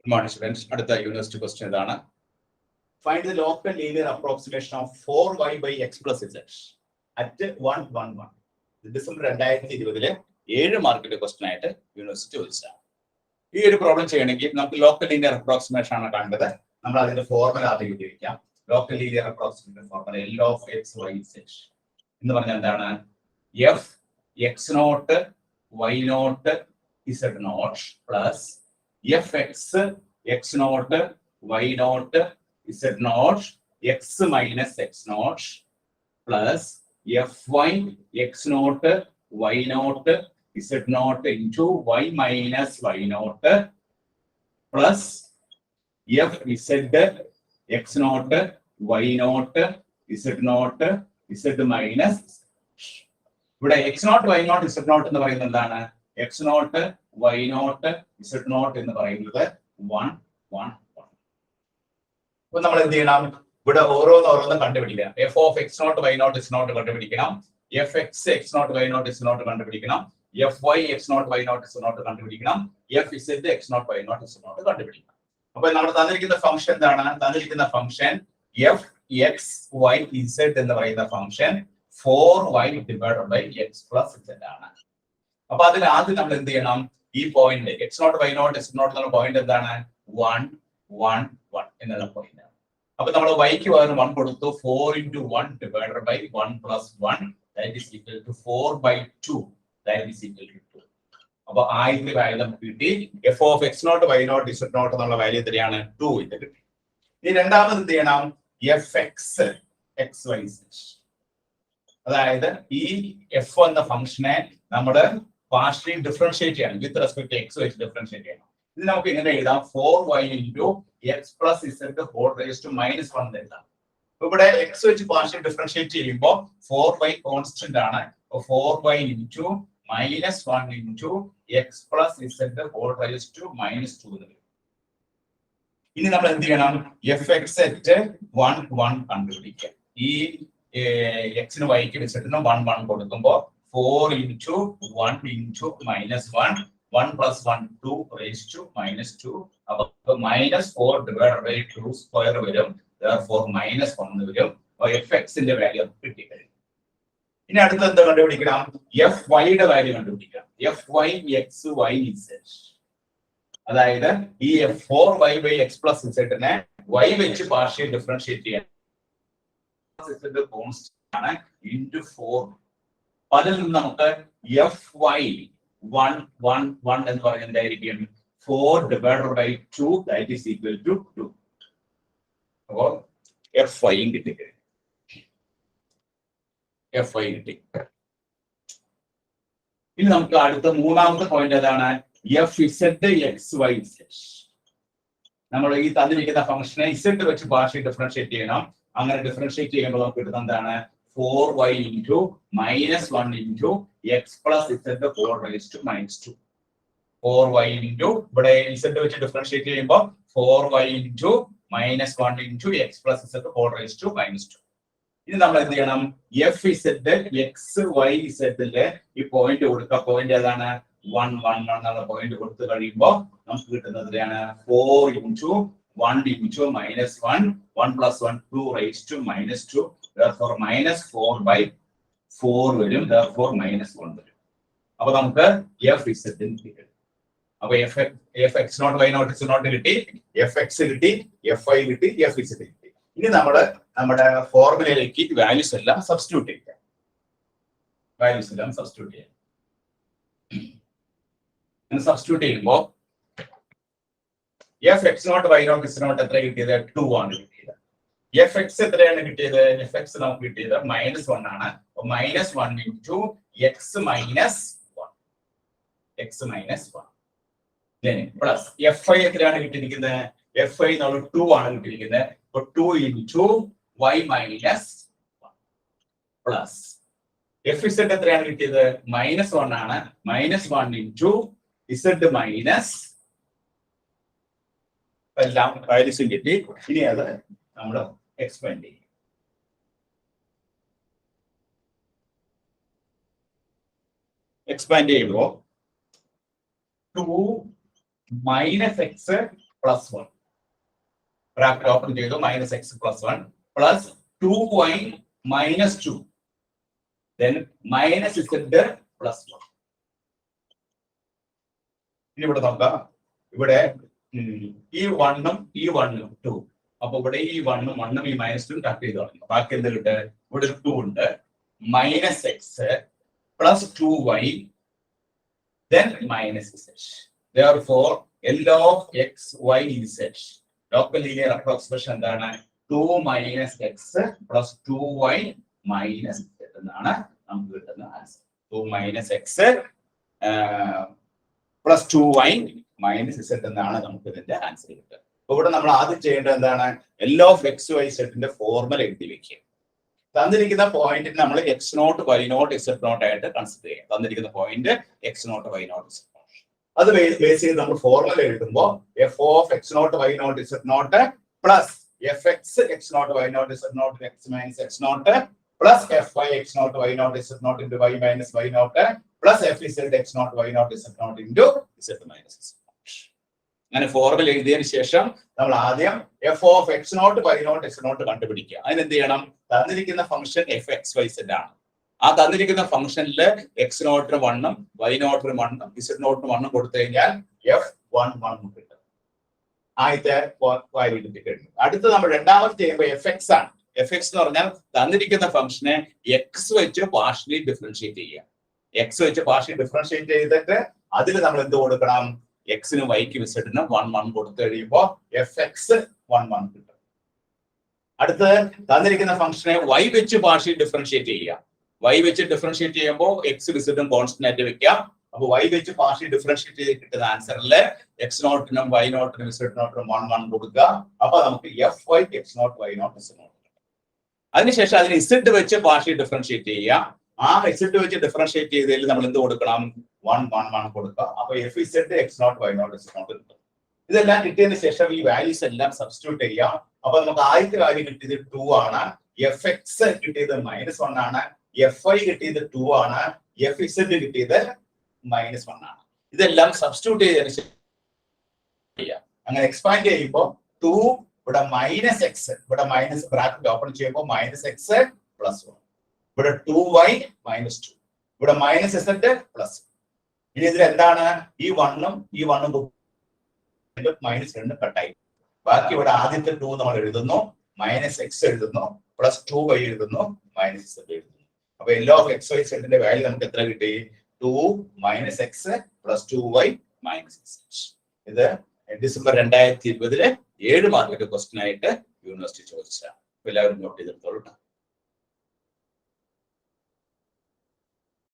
Good morning, students. Another university question. Find the local linear approximation of 4y by x plus z at 1, 1, 1. December 2020 7 മാർക്കിന്റെ question ആയിട്ട് university ചോദിച്ചതാണ്. ഈ ഒരു problem ചെയ്യണമെങ്കിൽ നമുക്ക് local linear approximation ആണ് കണ്ടത്. നമ്മൾ അതിന്റെ ഫോർമുല ആദ്യം ഉപയോഗിക്കാം. Local linear approximation formula L of x y z എന്ന് പറഞ്ഞാൽ എന്താണ്? f x naught y naught z naught plus fx x naught y naught z naught x minus x naught plus fy x naught y naught z naught into y minus y naught plus fz x naught y naught z naught z minus. ഇവിടെ x naught y naught z naught എന്ന് പറയുന്നത് എന്താണ്? x naught y naught z naught എന്ന് പറയുന്നത് 1, 1, 1. അപ്പോൾ നമ്മൾ എന്ത് ചെയ്യണം? ഇവിടെ ഓരോന്നും കണ്ടുപിടിക്കുക. f of x naught y naught z naught കണ്ടുപിടിക്കണം. fx x naught y naught z naught കണ്ടുപിടിക്കണം. fy x naught y naught z naught കണ്ടുപിടിക്കണം. fz x naught y naught z naught കണ്ടുപിടിക്കണം. അപ്പോൾ നമ്മൾ തന്നിരിക്കുന്ന ഫംഗ്ഷൻ എന്താണ്? തന്നിരിക്കുന്ന function f x y z എന്ന് പറയുന്ന function 4y divided by x plus z ആണ്. അപ്പൊ അതിൽ ആദ്യം നമ്മൾ എന്ത് ചെയ്യണം? ഈ point x naught y naught z naught എന്നുള്ള പോയിന്റ് എന്താണ്? 1, 1, 1 എന്നുള്ള പോയിന്റ് ആണ്. അപ്പൊ നമ്മൾ y ക്ക് പകരം 1 കൊടുത്തു. 4 into 1 divided by 1 plus 1 that is equal to 4 by 2 that is equal to 2. അപ്പൊ ആദ്യത്തെ വാല്യൂ നമുക്ക് കിട്ടി. f of x naught y naught z naught എന്നുള്ള വാല്യൂ എത്രയാണ്? 2 ഇത് കിട്ടി. ഇനി രണ്ടാമത് എന്ത് ചെയ്യണം? fx x y z. അതായത് ഈ f എന്ന ഫംഗ്ഷനെ നമ്മൾ പാർഷ്യലി ഡിഫറൻഷിയേറ്റ് ചെയ്യണം. വിത്ത് റെസ്പെക്ട് ടു x വെച്ച് ഡിഫറൻഷിയേറ്റ് ചെയ്യണം. ഇത് നമുക്ക് എങ്ങനെ എഴുതാം? 4y into x plus z whole raised to minus 1 എന്ന് എഴുതാം. ഇവിടെ x വെച്ച് പാർഷ്യലി ഡിഫറൻഷിയേറ്റ് ചെയ്യുമ്പോൾ 4y കോൺസ്റ്റന്റ് ആണ്. 4y into minus 1 into x plus z whole raised to minus 2 എന്ന് വരും. ഇനി നമ്മൾ എന്ത് ചെയ്യണം? fx at 1, 1 കണ്ടുപിടിക്കുക. ഈ എക്സിന് വൈക്ക് വെച്ചിട്ട് 1, 1 കൊടുക്കുമ്പോൾ 4 into 1 into minus 1 1 plus 1 2 raised to minus 2. അപ്പോൾ minus 4 divided by 2 സ്ക്വയർ വരും. therefore minus 1 വരും. അപ്പോൾ fx ന്റെ വാല്യൂ കിട്ടിക്കഴിഞ്ഞു. ഇനി അടുത്ത എന്താ കണ്ടുപിടിക്കണം? fy യുടെ വാല്യൂ കണ്ടുപിടിക്കണം. fy x y z. അതായത് ഈ 4y by x plus z നെ y വെച്ച് പാർഷ്യൽ ഡിഫറൻഷിയേറ്റ് ചെയ്യാൻ കോൺസ്റ്റന്റ് ആണ് into 4. അതിൽ നിന്ന് നമുക്ക് fy 1, 1, 1 എന്ന് പറയുന്നത് എന്തായിരിക്കും? 4 divided by 2 that is equal to 2. അപ്പോൾ fy കിട്ടി. fy കിട്ടി. ഇനി നമുക്ക് അടുത്ത മൂന്നാമത്തെ പോയിന്റ് ഏതാണ്? fz x y z. നമ്മൾ ഈ തന്നിരിക്കുന്ന ഫംഗ്ഷനെ z വെച്ച് പാർഷ്യൽ ഡിഫറൻഷിയേറ്റ് ചെയ്യണം. അങ്ങനെ ഡിഫറൻഷിയേറ്റ് ചെയ്യുമ്പോൾ നമുക്ക് കിട്ടുന്നത് എന്താണ്? 4y into minus 1 into x plus z whole raised to minus 2. 4y into ഇവിടെ z വെച്ച് ഡിഫറൻഷിയേറ്റ് ചെയ്യുമ്പോൾ 4y into minus 1 into x plus z whole raised to minus 2. ഇനി നമ്മൾ എന്ത് ചെയ്യണം? fz x y z ലെ ഈ പോയിന്റ് കൊടുക്കുക. പോയിന്റ് ഏതാണ്? 1, 1 എന്നുള്ള പോയിന്റ് കൊടുത്തു കഴിയുമ്പോൾ നമുക്ക് കിട്ടുന്നത് എത്രയാണ്? 4 into 1 into minus 1 1 plus 1 2 raised to minus 2. therefore minus 4 by 4 വരും. therefore minus 1 വരും. അപ്പോൾ നമുക്ക് fz കിട്ടി. അപ്പോൾ fx naught y naught z naught കിട്ടി, fx കിട്ടി, fy കിട്ടി, fz കിട്ടി. ഇനി നമ്മൾ നമ്മുടെ ഫോർമുലയിലേക്ക് വാല്യൂസ് എല്ലാം സബ്സ്റ്റിറ്റ്യൂട്ട് ചെയ്യാം. സബ്സ്റ്റിറ്റ്യൂട്ട് ചെയ്യുമ്പോൾ fx naught y naught z naught എത്ര കിട്ടിയത്? 2 ആണ് കിട്ടിയത്. fx എത്രയാണ് കിട്ടിയത്? fx നമുക്ക് കിട്ടിയത് -1 ആണ്. അപ്പോൾ -1 into x minus 1. then plus fy എത്രയാണ് കിട്ടിയിരിക്കുന്നത്? fy നമ്മൾ 2 ആണ് കിട്ടിയിരിക്കുന്നത്. അപ്പോൾ 2 into y minus 1 plus fz എത്രയാണ് കിട്ടിയത്? -1 ആണ്. -1 into z minus എല്ലാം വാല്യൂസും കിട്ടി. ഇനി അത് നമ്മൾ എക്സ്പാൻഡ് ചെയ്യും. എക്സ്പാൻഡ് ചെയ്യുമ്പോൾ 2 minus x plus 1 bracket open ചെയ്തു minus x plus 1 plus 2y minus 2 then minus z plus 1. ഇനി ഇവിടെ നോക്കാം, ഇവിടെ ഈ 1ഉം ഈ 1ഉം 2. അപ്പൊ ഇവിടെ ഈ 1ഉം 1ഉം ഈ മൈനസ് 2 കട്ട് ചെയ്ത് തുടങ്ങി. ബാക്കി എന്ത് കിട്ടുക? ഇവിടെ ഒരു 2 ഉണ്ട്, minus x plus 2y then minus Z. Therefore L of x, y, z. Local linear approximation എന്താണ്? 2 minus x plus 2y minus z എന്നാണ് നമുക്ക് കിട്ടുന്ന answer. 2 minus x plus 2y minus z എന്നാണ് നമുക്ക് ഇതിന്റെ ആൻസർ കിട്ടുക. അപ്പൊ ഇവിടെ നമ്മൾ ആദ്യം ചെയ്യേണ്ടത് എന്താണ്? L of x, y, z ന്റെ ഫോർമുല എഴുതി വെക്കുക. തന്നിരിക്കുന്ന പോയിന്റിന് നമ്മൾ x naught y naught z naught ആയിട്ട് കൺസിഡർ ചെയ്യാം. തന്നിരിക്കുന്ന point x naught y naught z. അത് ബേസ് ചെയ്ത് നമ്മൾ ഫോർമുല എഴുതുമ്പോൾ f of x naught y naught z naught plus f x x naught y naught z naught x minus x naught plus f y x naught y naught z naught into y minus y naught plus f z x naught y naught z naught into z minus z naught. അങ്ങനെ formula എഴുതിയതിനു ശേഷം നമ്മൾ ആദ്യം f of x naught y naught z naught കണ്ടുപിടിക്കുക. അതിനെന്ത് ചെയ്യണം? തന്നിരിക്കുന്ന function f x y z ആണ്. ആ തന്നിരിക്കുന്ന ഫംഗ്ഷനിൽ എക്സ് നോട്ടിന് 1ഉം വൈ നോട്ടിന് 1ഉം ഇസഡ് നോട്ടിന് 1ഉം കൊടുത്തു കഴിഞ്ഞാൽ f11 കിട്ടും. ആദ്യത്തെ വാല്യൂ കിട്ടും. അടുത്ത് നമ്മൾ രണ്ടാമത് ചെയ്യുമ്പോൾ എഫ് എക്സ് ആണ്. എഫ് എക്സ് എന്ന് പറഞ്ഞാൽ തന്നിരിക്കുന്ന ഫംഗ്ഷനെ എക്സ് വെച്ച് പാർഷ്യലി ഡിഫറൻഷിയേറ്റ് ചെയ്യുക. എക്സ് വെച്ച് പാർഷ്യലി ഡിഫറൻഷിയേറ്റ് ചെയ്തിട്ട് അതിൽ നമ്മൾ എന്ത് കൊടുക്കണം? എക്സിനും വൈക്കും ഇസഡിനും 1 കൊടുത്തു കഴിയുമ്പോൾ എഫ് എക്സ് 1 കിട്ടും. അടുത്ത് തന്നിരിക്കുന്ന ഫംഗ്ഷനെ വൈ വെച്ച് പാർഷ്യലി ഡിഫറൻഷിയേറ്റ് ചെയ്യുക. വൈ വെച്ച് ഡിഫറൻഷിയേറ്റ് ചെയ്യുമ്പോൾ എക്സ് ഇസഡും കോൺസ്റ്റന്റ് ആയിട്ട് വെക്കാം. അപ്പൊ വൈ വെച്ച് പാർഷ്യലി ഡിഫറൻഷിയേറ്റ് ചെയ്ത് കിട്ടുന്ന ആൻസറിൽ എക്സ് നോട്ടിനും വൈ നോട്ടിനും ഇസഡ് നോട്ടിനും 1 കൊടുക്കുക. അപ്പൊ നമുക്ക് f y x naught y naught z naught. അതിനുശേഷം അതിന് ഇസഡ് വെച്ച് പാർഷ്യലി ഡിഫറൻഷിയേറ്റ് ചെയ്യുക. ആ ഇസഡ് വെച്ച് ഡിഫറൻഷിയേറ്റ് ചെയ്തതിൽ നമ്മൾ എന്ത് കൊടുക്കണം? 1 കൊടുക്കുക. അപ്പൊ f z x naught y naught z naught കിട്ടും. ഇതെല്ലാം കിട്ടിയതിന് ശേഷം ഈ വാല്യൂസ് എല്ലാം സബ്സ്റ്റിറ്റ്യൂട്ട് ചെയ്യാം. അപ്പൊ നമുക്ക് ആദ്യത്തെ വാല്യൂ കിട്ടിയത് 2 ആണ്, എഫ് എക്സ് കിട്ടിയത് -1 ആണ്, എഫ് ഐ കിട്ടിയത് 2 ആണ്, എഫ് ഇസഡ് കിട്ടിയത് -1 ആണ്. ഇതെല്ലാം സബ്സ്റ്റിറ്റ്യൂട്ട് ചെയ്തതിന് ശേഷം അങ്ങനെ എക്സ്പാൻഡ് ചെയ്യുമ്പോൾ 2 ഇവിടെ മൈനസ് എക്സ്, ഇവിടെ മൈനസ് ബ്രാക്കറ്റ് ഓപ്പൺ ചെയ്യുമ്പോൾ മൈനസ് എക്സ് പ്ലസ് 1, ഇവിടെ 2y -2, ഇവിടെ മൈനസ് ഇസഡ് പ്ലസ്. ഇനി ഇതിൽ എന്താണ്? ഈ 1ഉം ഈ 1ഉം -2 കട്ടായി. ബാക്കി ഇവിടെ ആദ്യത്തെ 2 നമ്മൾ എഴുതുന്നു, മൈനസ് എക്സ് എഴുതുന്നു, പ്ലസ് 2y എഴുതുന്നു, മൈനസ് ഇസഡ് എഴുതുന്നു. അപ്പൊ L of x, y, z ന്റെ വാല്യൂ നമുക്ക് എത്ര കിട്ടി? 2 - x plus 2y - z. ഇത് ഡിസംബർ 2020 7 മാർക്കിന്റെ ക്വസ്റ്റ്യൻ ആയിട്ട് യൂണിവേഴ്സിറ്റി ചോദിച്ചതാണ്. എല്ലാവരും നോട്ട് ചെയ്തെടുത്തോളൂ.